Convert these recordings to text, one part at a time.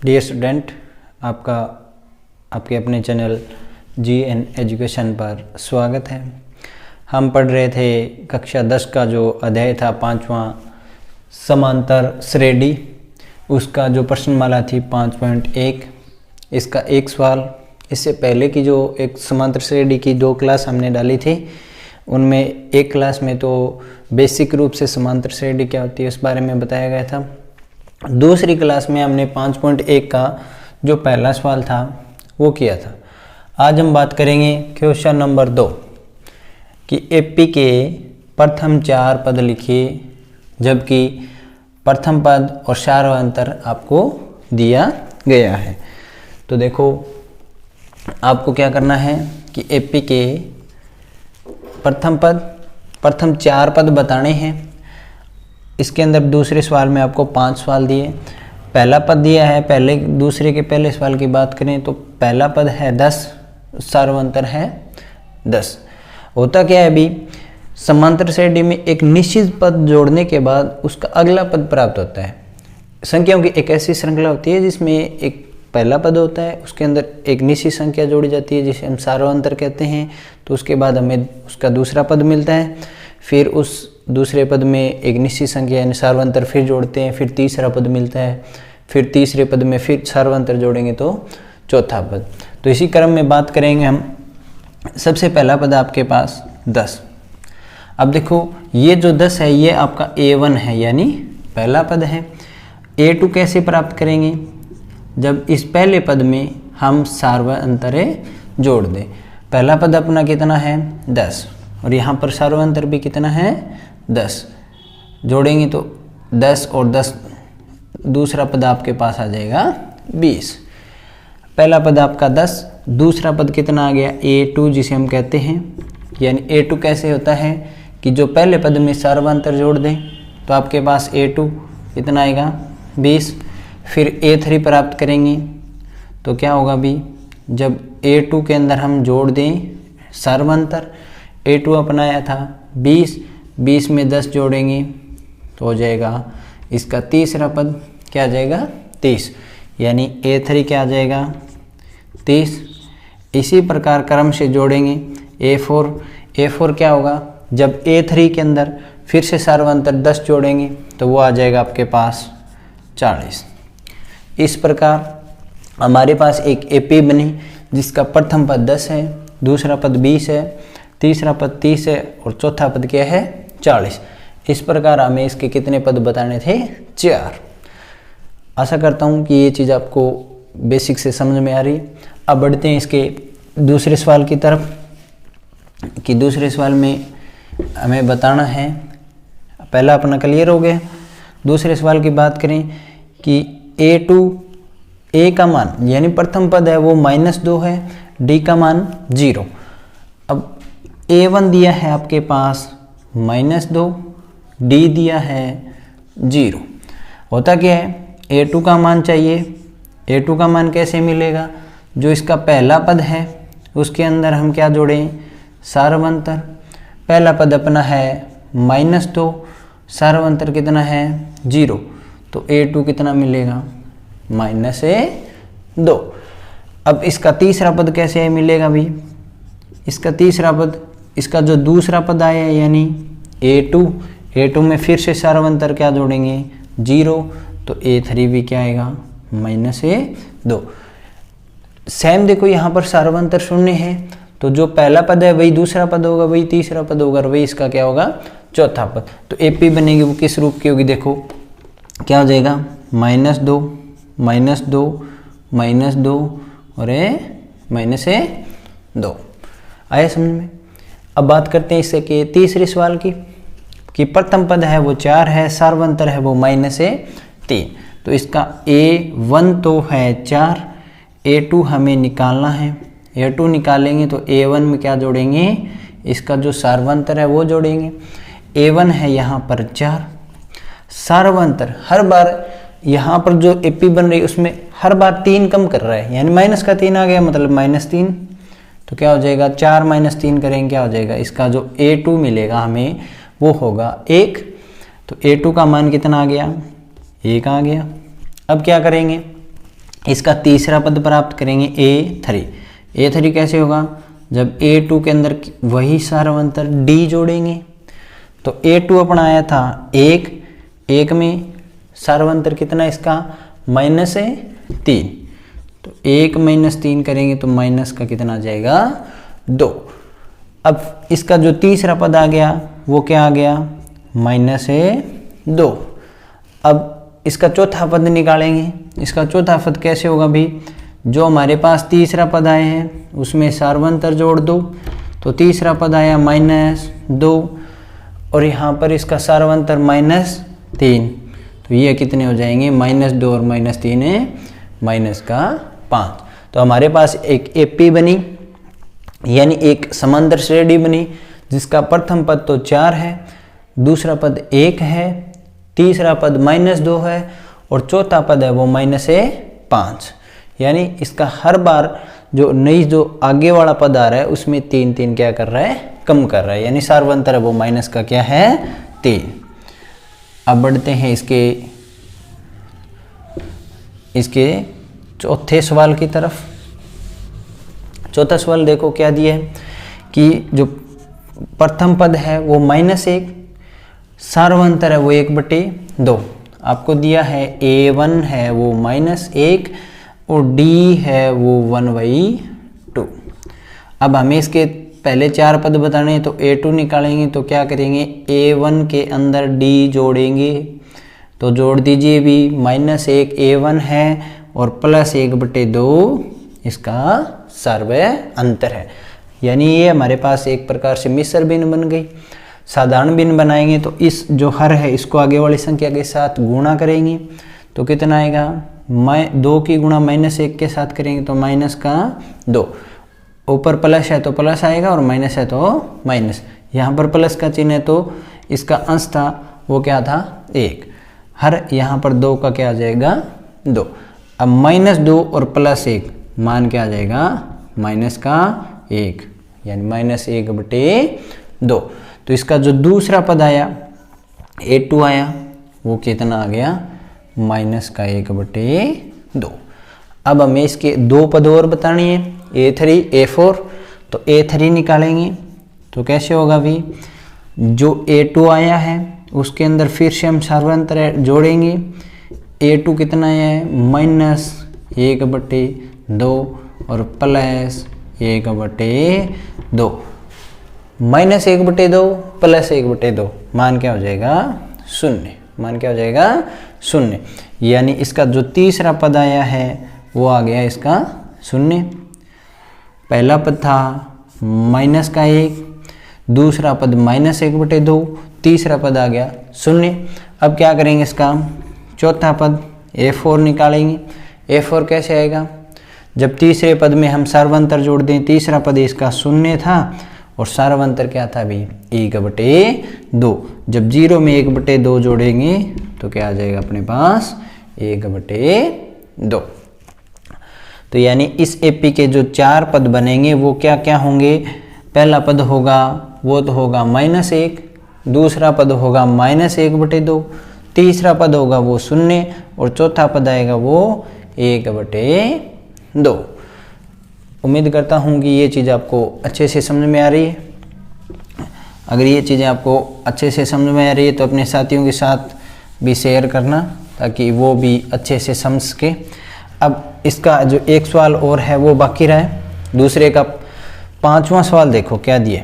Dear student, आपके अपने channel GN education पर स्वागत है। हम पढ़ रहे थे कक्षा 10 का जो अध्याय था 5वां समांतर श्रेणी, उसका जो प्रश्नमाला थी 5.1। इसका एक सवाल, इससे पहले की जो एक समांतर श्रेणी की 2 क्लास हमने डाली थी, उनमें एक क्लास में तो बेसिक रूप से समांतर श्रेणी क्या होती है उस बारे में बताया गया था। दूसरी क्लास में हमने 5.1 का जो पहला सवाल था वो किया था। आज हम बात करेंगे क्वेश्चन नंबर 2 कि एपी के प्रथम 4 पद लिखिए, जबकि प्रथम पद और सार्वंतर आपको दिया गया है। तो देखो, आपको क्या करना है कि एपी के प्रथम 4 पद बताने हैं। इसके अंदर दूसरे सवाल में आपको 5 सवाल दिए, पहला पद दिया है। दूसरे के पहले सवाल की बात करें तो पहला पद है 10, सार्वंतर है 10। होता क्या है, अभी समांतर श्रेणी में एक निश्चित पद जोड़ने के बाद उसका अगला पद प्राप्त होता है। संख्याओं की एक ऐसी श्रृंखला होती है जिसमें एक पहला पद होता है, उसके अंदर एक निश्चित संख्या जोड़ी जाती है जिसे हम सार्वंतर कहते हैं। तो उसके बाद हमें उसका दूसरा पद मिलता है, फिर उस दूसरे पद में एक निश्चित संख्या यानी सार्वंतर फिर जोड़ते हैं, फिर तीसरा पद मिलता है, फिर तीसरे पद में फिर सार्वंतर जोड़ेंगे तो चौथा पद। तो इसी क्रम में बात करेंगे हम। सबसे पहला पद आपके पास 10। अब देखो, ये जो 10 है ये आपका A1 है, यानी पहला पद है। A2 कैसे प्राप्त करेंगे? जब इस पहले पद में हम सार्वंतर जोड़ दें। पहला पद अपना कितना है 10 और यहाँ पर सार्वंतर भी कितना है 10। जोड़ेंगे तो 10 और 10, दूसरा पद आपके पास आ जाएगा 20। पहला पद आपका 10, दूसरा पद कितना आ गया A2 जिसे हम कहते हैं। यानी A2 कैसे होता है कि जो पहले पद में सार्वंतर जोड़ दें तो आपके पास A2 कितना आएगा 20। फिर A3 प्राप्त करेंगे तो क्या होगा भी, जब A2 के अंदर हम जोड़ दें सार्वंतर, A2 अपनाया था 20, 20 में 10 जोड़ेंगे तो हो जाएगा इसका तीसरा पद, क्या आ जाएगा 30। यानी A3 क्या आ जाएगा 30। इसी प्रकार क्रम से जोड़ेंगे A4 क्या होगा, जब A3 के अंदर फिर से सार्वंतर 10 जोड़ेंगे तो वो आ जाएगा आपके पास 40। इस प्रकार हमारे पास एक AP बनी जिसका प्रथम पद 10 है, दूसरा पद 20 है, तीसरा पद 30 है और चौथा पद क्या है 40। इस प्रकार हमें इसके कितने पद बताने थे 4। आशा करता हूँ कि ये चीज़ आपको बेसिक से समझ में आ रही। अब बढ़ते हैं इसके दूसरे सवाल की तरफ कि दूसरे सवाल में हमें बताना है, पहला अपना क्लियर हो गया। दूसरे सवाल की बात करें कि A का मान यानी प्रथम पद है वो -2 है, D का मान 0। अब A1 दिया है आपके पास -2, D दिया है 0। होता क्या है, A2 का मान चाहिए। A2 का मान कैसे मिलेगा? जो इसका पहला पद है उसके अंदर हम क्या जोड़ें सार्वंतर। पहला पद अपना है -2, सार्वंतर कितना है 0, तो A2 कितना मिलेगा -2। अब इसका तीसरा पद कैसे मिलेगा भी? इसका तीसरा पद, इसका जो दूसरा पद आया यानी A2 में फिर से सार्वंतर क्या जोड़ेंगे 0, तो A3 भी क्या आएगा -2। सेम देखो, यहाँ पर सार्वंतर 0 है तो जो पहला पद है वही दूसरा पद होगा, वही तीसरा पद होगा और वही इसका क्या होगा चौथा पद। तो AP बनेगी वो किस रूप की होगी? देखो क्या हो जाएगा -2 और -2 आया समझ में। अब बात करते हैं इससे कि तीसरे सवाल की कि प्रथम पद है वो 4 है, सार्वंतर है वो -3। तो इसका A1 तो है 4, A2 हमें निकालना है। A2 निकालेंगे तो A1 में क्या जोड़ेंगे, इसका जो सार्वंतर है वो जोड़ेंगे। A1 है यहाँ पर 4, सार्वंतर हर बार यहाँ पर जो AP बन रही है उसमें हर बार 3 कम कर रहा है, यानी माइनस का 3 आ गया, मतलब -3। तो क्या हो जाएगा 4 - 3 करेंगे क्या हो जाएगा, इसका जो A2 मिलेगा हमें वो होगा 1। तो A2 का मान कितना आ गया 1 आ गया। अब क्या करेंगे, इसका तीसरा पद प्राप्त करेंगे A3। A3 कैसे होगा, जब A2 के अंदर वही सार्वंतर D जोड़ेंगे। तो A2 अपना आया था 1 में सार्वंतर कितना इसका -3, तो 1 - 3 करेंगे तो माइनस का कितना आ जाएगा 2। अब इसका जो तीसरा पद आ गया वो क्या आ गया -2। अब इसका चौथा पद निकालेंगे। इसका चौथा पद कैसे होगा भी, जो हमारे पास तीसरा पद आए हैं उसमें सार्वंतर जोड़ दो, तो तीसरा पद आया -2 और यहाँ पर इसका सार्वंतर -3, तो ये कितने हो जाएंगे -2 और -3 है -5। तो हमारे पास एक एपी बनी, यानी एक समांतर श्रेणी बनी जिसका प्रथम पद तो 4 है, दूसरा पद 1 है, तीसरा पद -2 है और चौथा पद है वो -5। यानी इसका हर बार जो नई जो आगे वाला पद आ रहा है उसमें 3 क्या कर रहा है, कम कर रहा है, यानी सार्वंतर है वो माइनस का क्या है 3। अब बढ़ते हैं इसके चौथे सवाल की तरफ। चौथा सवाल देखो क्या दिया है कि जो प्रथम पद है वो -1, सार्वंतर है वो 1/2। आपको दिया है A1 है वो -1 और D है वो 1/2। अब हमें इसके पहले 4 पद बताने हैं, तो A2 निकालेंगे तो क्या करेंगे, A1 के अंदर D जोड़ेंगे, तो जोड़ दीजिए भी -1 A1 है और +1/2 इसका सार्वय अंतर है। यानी ये हमारे पास एक प्रकार से मिश्र भिन्न बन गई। साधारण भिन्न बनाएंगे तो इस जो हर है इसको आगे वाली संख्या के साथ गुणा करेंगे तो कितना आएगा, 2 की गुणा -1 के साथ करेंगे तो -2। ऊपर प्लस है तो प्लस आएगा और माइनस है तो माइनस। यहाँ पर प्लस का चिन्ह है तो इसका अंश था वो क्या था 1, हर यहाँ पर 2 का क्या आ जाएगा 2। अब -2 और +1 मान क्या आ जाएगा -1, यानी -1/2। तो इसका जो दूसरा पद आया A2 आया वो कितना आ गया -1/2। अब हमें इसके 2 पद और बतानी है A3 A4। तो A3 निकालेंगे तो कैसे होगा भी, जो A2 आया है उसके अंदर फिर से हम सार्वंतर जोड़ेंगे। A2 कितना आया है -1/2 और +1/2। -1/2 +1/2 मान क्या हो जाएगा 0, मान क्या हो जाएगा 0। यानी इसका जो तीसरा पद आया है वो आ गया इसका 0। पहला पद था -1, दूसरा पद -1/2, तीसरा पद आ गया 0। अब क्या करेंगे, इसका चौथा पद A4 निकालेंगे। A4 कैसे आएगा, जब तीसरे पद में हम सार्वंतर जोड़ दें, तीसरा पद इसका 0 था और सार्वंतर क्या था भी 1/2। जब 0 में 1/2 जोड़ेंगे तो क्या आ जाएगा अपने पास 1/2। तो यानी इस एपी के जो 4 पद बनेंगे वो क्या क्या होंगे, पहला पद होगा वो तो होगा -1, दूसरा पद होगा -1/2, तीसरा पद होगा वो 0 और चौथा पद आएगा वो 1/2। उम्मीद करता हूँ कि ये चीज़ आपको अच्छे से समझ में आ रही है। अगर ये चीज़ें आपको अच्छे से समझ में आ रही है तो अपने साथियों के साथ भी शेयर करना ताकि वो भी अच्छे से समझ सके। अब इसका जो एक सवाल और है वो बाकी रहा है, दूसरे का 5वां सवाल देखो क्या दिए।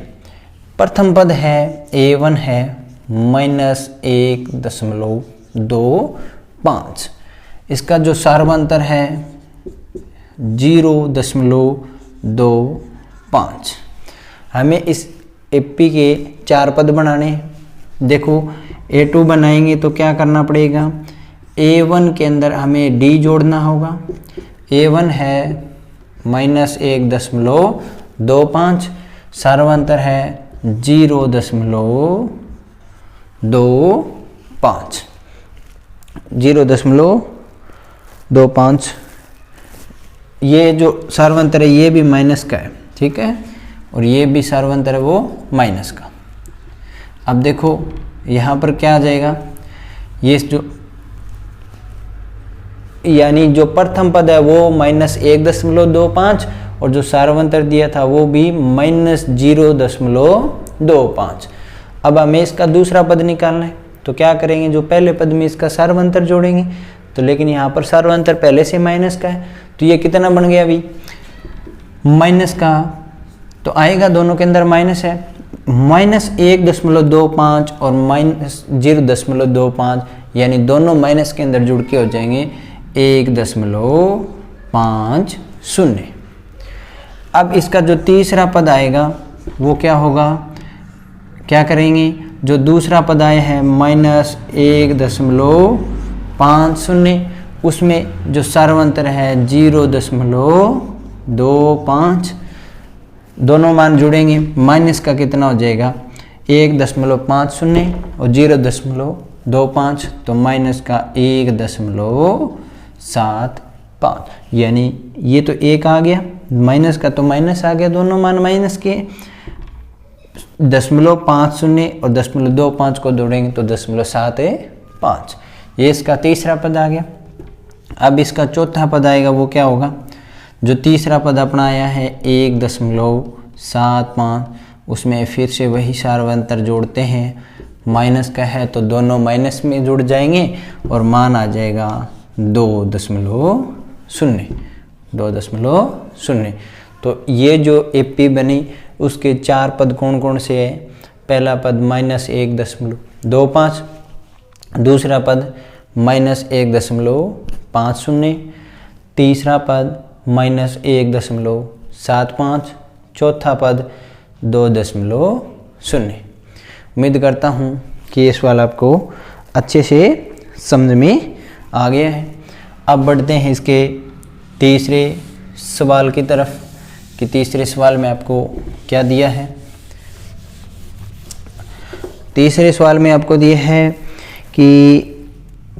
प्रथम पद है A1 है -1.25, इसका जो सार्वंतर है 0.25। हमें इस एपी के 4 पद बनाने। देखो A2 बनाएंगे तो क्या करना पड़ेगा, A1 के अंदर हमें D जोड़ना होगा। A1 है -1.25, सार्वंतर है 0.25, 0.25। ये जो सार्वंतर है ये भी माइनस का है, ठीक है, और ये भी सार्वंतर है वो माइनस का। अब देखो यहाँ पर क्या आ जाएगा, ये जो यानी जो प्रथम पद है वो -1.25 और जो सार्वंतर दिया था वो भी -0.25। अब हमें इसका दूसरा पद निकालना है, तो क्या करेंगे, जो पहले पद में इसका सार्वंतर जोड़ेंगे। तो लेकिन यहाँ पर सार्वंतर पहले से माइनस का है, तो ये कितना बन गया अभी माइनस का, तो आएगा दोनों के अंदर माइनस है, -1.25 और -0.25, यानी दोनों माइनस के अंदर जुड़ के हो जाएंगे 1.50। अब इसका जो तीसरा पद आएगा वो क्या होगा, क्या करेंगे, जो दूसरा पद आया है -1.50, उसमें जो सार्वंतर है 0.25, दोनों मान जुड़ेंगे, माइनस का कितना हो जाएगा 1.50 और 0.25, तो माइनस का 1.75, यानी ये तो 1 आ गया, माइनस का तो माइनस आ गया, दोनों मान माइनस के, 0.50 और 0.25 को जोड़ेंगे तो 0.75, ये इसका तीसरा पद आ गया। अब इसका चौथा पद आएगा, वो क्या होगा, जो तीसरा पद अपना आया है 1.75, उसमें फिर से वही सार्वंतर जोड़ते हैं, माइनस का है तो दोनों माइनस में जुड़ जाएंगे और मान आ जाएगा 2.0। तो ये जो एपी बनी उसके 4 पद कौन कौन से है, पहला पद -1.25, दूसरा पद -1.50, तीसरा पद -1.75, चौथा पद 2.0। उम्मीद करता हूँ कि ये सवाल आपको अच्छे से समझ में आ गया है। अब बढ़ते हैं इसके तीसरे सवाल की तरफ कि तीसरे सवाल में आपको क्या दिया है। तीसरे सवाल में आपको दिया है कि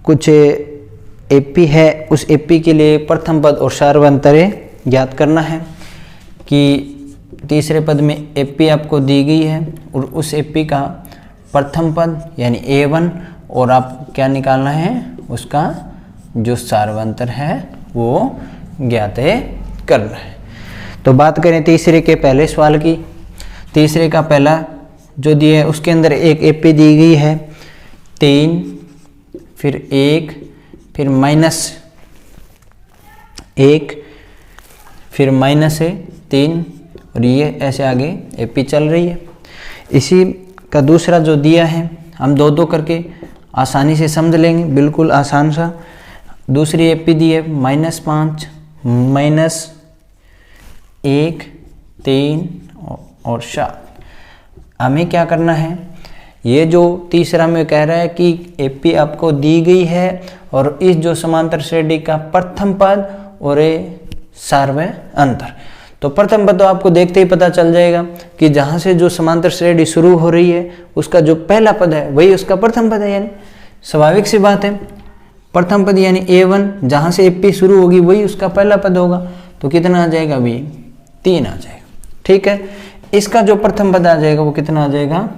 कुछ एपी है, उस एपी के लिए प्रथम पद और सार्वंतर ज्ञात करना है कि तीसरे पद में एपी आपको दी गई है और उस एपी का प्रथम पद यानी A1 और आप क्या निकालना है, उसका जो सार्वंतर है वो ज्ञात करना है। तो बात करें तीसरे के पहले सवाल की, तीसरे का पहला जो दिया है उसके अंदर एक एपी दी गई है 3, फिर 1, फिर -1, फिर -3 और ये ऐसे आगे एपी चल रही है। इसी का दूसरा जो दिया है हम दो दो करके आसानी से समझ लेंगे, बिल्कुल आसान सा। दूसरी एपी दी है -5, -1, 3 और 7। हमें क्या करना है, ये जो तीसरा में कह रहा है कि एपी आपको दी गई है और इस जो समांतर श्रेणी का प्रथम पद और सार्वंतर। तो प्रथम पद तो आपको देखते ही पता चल जाएगा कि जहाँ से जो समांतर श्रेणी शुरू हो रही है उसका जो पहला पद है वही उसका प्रथम पद है, यानी स्वाभाविक सी बात है। प्रथम पद यानी A1, जहाँ से एपी शुरू होगी वही उसका पहला पद होगा, तो कितना आ जाएगा अभी 3 आ जाएगा। ठीक है, इसका जो प्रथम पद आ जाएगा वो कितना आ जाएगा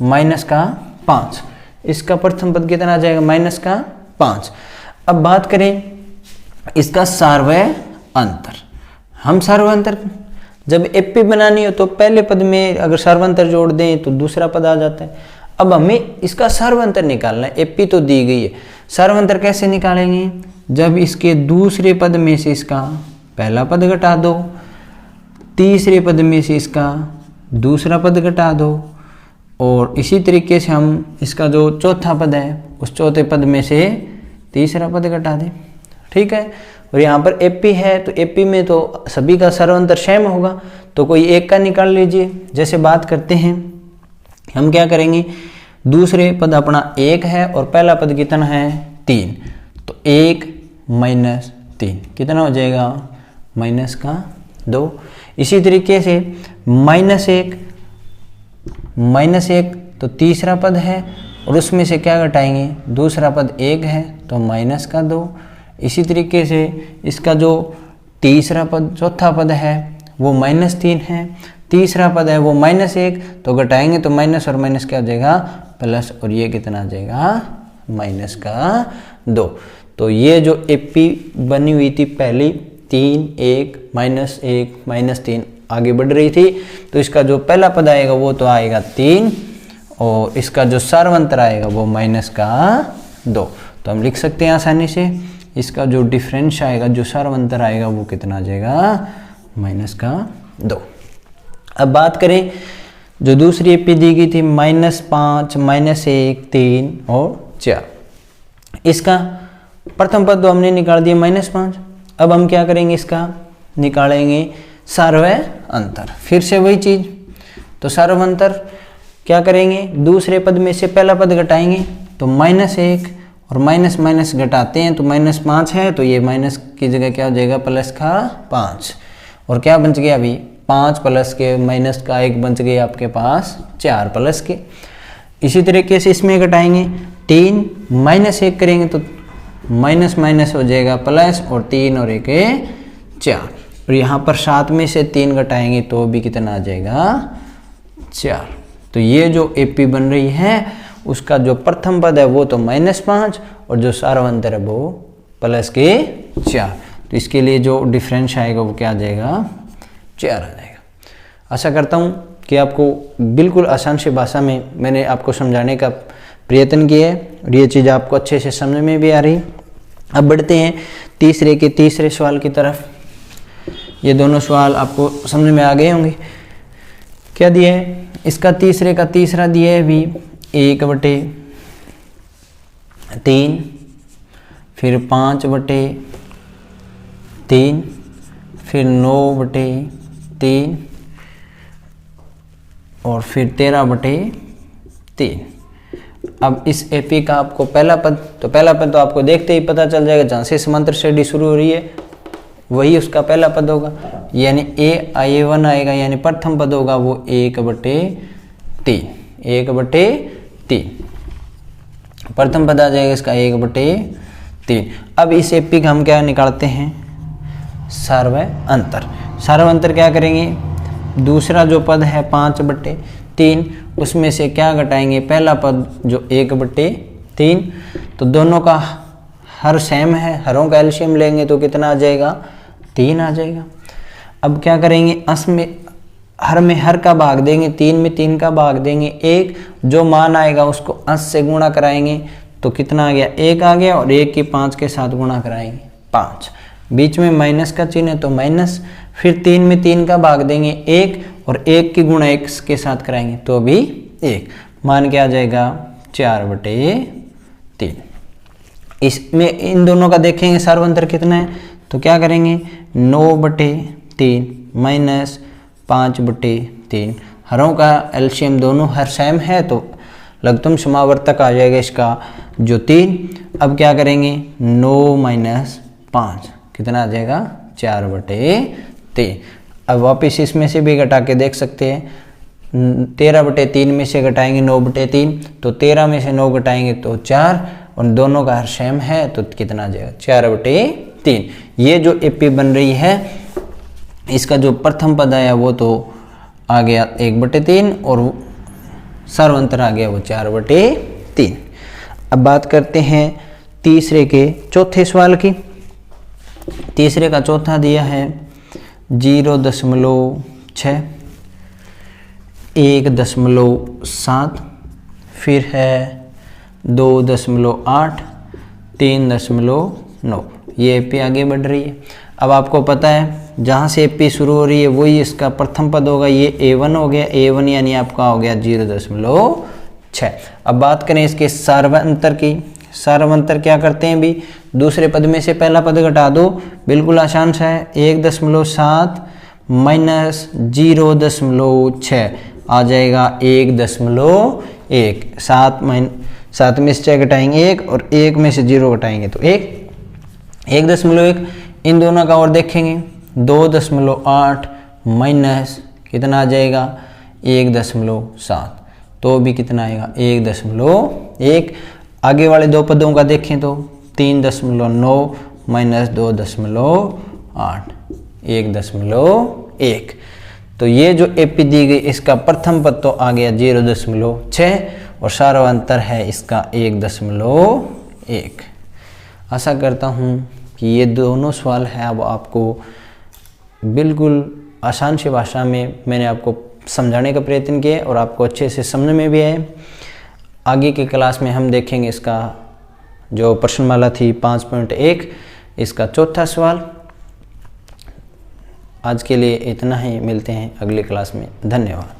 -5। इसका प्रथम पद कितना आ जाएगा -5। अब बात करें इसका सार्वंतर। हम सार्वंतर जब एपी बनानी हो तो पहले पद में अगर सार्वंतर जोड़ दें तो दूसरा पद आ जाता है। अब हमें इसका सार्वंतर निकालना है, एपी तो दी गई है, सार्वंतर कैसे निकालेंगे, जब इसके दूसरे पद में से इसका पहला पद घटा दो, तीसरे पद में से इसका दूसरा पद घटा दो और इसी तरीके से हम इसका जो चौथा पद है उस चौथे पद में से तीसरा पद घटा दें। ठीक है, और यहाँ पर एपी है तो एपी में तो सभी का सार्वंतर सेम होगा, तो कोई एक का निकाल लीजिए। जैसे बात करते हैं हम क्या करेंगे, दूसरे पद अपना 1 है और पहला पद कितना है 3, तो 1 - 3 कितना हो जाएगा -2। इसी तरीके से -1 तो तीसरा पद है और उसमें से क्या घटाएंगे, दूसरा पद 1 है तो -2। इसी तरीके से इसका जो तीसरा पद चौथा पद है वो -3 है, तीसरा पद है वो -1, तो घटाएंगे तो माइनस और माइनस क्या हो जाएगा प्लस, और ये कितना आ जाएगा माइनस का 2। तो ये जो एपी बनी हुई थी पहली 3 1 -1 -3 आगे बढ़ रही थी, तो इसका जो पहला पद आएगा वो तो आएगा 3 और इसका जो सार्वंतर आएगा वो माइनस का 2। तो हम लिख सकते हैं आसानी से इसका जो डिफरेंस आएगा, जो सार्वंतर आएगा वो कितना आ जाएगा, माइनस का 2। अब बात करें जो दूसरी एपी दी गई थी -5 -1 3 और 4, इसका प्रथम पद तो हमने निकाल दिया -5। अब हम क्या करेंगे, इसका निकालेंगे सार्वय अंतर। फिर से वही चीज, तो सार्वंतर क्या करेंगे, दूसरे पद में से पहला पद घटाएंगे तो -1 और माइनस माइनस घटाते हैं तो -5 है, तो ये माइनस की जगह क्या हो जाएगा, प्लस का 5। और क्या बच गया अभी, 5 प्लस के माइनस का 1 बच गया आपके पास 4 प्लस के। इसी तरीके से इसमें घटाएंगे 3 -1 करेंगे तो माइनस माइनस हो जाएगा प्लस, और 3 और 1 4। और यहाँ पर 7 में से 3 घटाएंगे तो भी कितना आ जाएगा, 4। तो ये जो एपी बन रही है उसका जो प्रथम पद है वो तो -5 और जो सार्वंतर है वो प्लस के 4। तो इसके लिए जो डिफरेंस आएगा वो क्या आ जाएगा, 4 आ जाएगा। आशा करता हूँ कि आपको बिल्कुल आसान सी भाषा में मैंने आपको समझाने का प्रयत्न किया है और ये चीज़ आपको अच्छे से समझ में भी आ रही। अब बढ़ते हैं तीसरे सवाल की तरफ। ये दोनों सवाल आपको समझ में आ गए होंगे। क्या दिया है, इसका तीसरे का तीसरा दिया है भी 1/3, फिर 5/3, फिर 9/3 और फिर 13/3। अब इस एपी का आपको पहला पद तो आपको देखते ही पता चल जाएगा, जहाँ से समांतर श्रेणी शुरू हो रही है वही उसका पहला पद होगा, यानी A1 आएगा, यानी प्रथम पद होगा वो 1/3 प्रथम पद आ जाएगा इसका 1/3। अब इस एपी का हम क्या निकालते हैं, सार्वय अंतर। सार्वय अंतर क्या करेंगे, दूसरा जो पद है 5/3 उसमें से क्या घटाएंगे, पहला पद जो 1/3, तो दोनों का हर सेम है, हरों का एलसीएम लेंगे तो कितना आ जाएगा, 3 आ जाएगा। अब क्या करेंगे, अंश में हर का भाग देंगे, 3 में 3 का भाग देंगे 1, जो मान आएगा उसको अंश से गुणा कराएंगे तो कितना आ गया, 1 आ गया, और 1 की 5 के साथ गुणा कराएंगे 5। बीच में माइनस का चिन्ह है तो माइनस, फिर 3 में 3 का भाग देंगे 1 और 1 की गुणा 1 के साथ कराएंगे तो भी 1, मान क्या आ जाएगा, 4/3। इसमें इन दोनों का देखेंगे सार्वंतर कितना है, तो क्या करेंगे, 9/3 माइनस 5/3, हरों का एलसीएम दोनों हर सेम है तो लघुत्तम समावर्तक आ जाएगा इसका जो 3। अब क्या करेंगे, 9 - 5 कितना आ जाएगा, 4/3। अब वापिस इसमें से भी घटा के देख सकते हैं, 13/3 में से घटाएंगे 9/3, तो 13 में से 9 घटाएंगे तो 4, और दोनों का हर सेम है तो कितना आ जाएगा, 4/3। ये जो एपी बन रही है इसका जो प्रथम पद आया वो तो आ गया 1/3 और सार्वंतर आ गया वो 4/3। अब बात करते हैं तीसरे के चौथे सवाल की। तीसरे का चौथा दिया है 0.6, 1.7, फिर है 2.8, 3.9। ये एपी आगे बढ़ रही है। अब आपको पता है जहाँ से एपी शुरू हो रही है वही इसका प्रथम पद होगा, ये A1 हो गया, A1 यानी आपका हो गया 0.6। अब बात करें इसके सार्वंतर की। सार्वंतर क्या करते हैं भी, दूसरे पद में से पहला पद घटा दो, बिल्कुल आसान सा है, 1.7 माइनस 0.6 आ जाएगा 1.1। 7 में से 6 घटाएंगे 1 और 1 में से 0 घटाएंगे तो 1.1। इन दोनों का और देखेंगे, 2.8 माइनस कितना आ जाएगा, 1.7, तो भी कितना आएगा, 1.1। आगे वाले दो पदों का देखें तो 3.9 माइनस 2.8, 1.1। तो ये जो एपी दी गई इसका प्रथम पद तो आ गया 0.6 और सारा अंतर है इसका 1.1। आशा करता हूँ कि ये दोनों सवाल है अब आपको बिल्कुल आसान सी भाषा में मैंने आपको समझाने का प्रयत्न किया और आपको अच्छे से समझ में भी आए। आगे की क्लास में हम देखेंगे इसका जो प्रश्नमाला थी 5.1 इसका चौथा सवाल। आज के लिए इतना ही, मिलते हैं अगली क्लास में। धन्यवाद।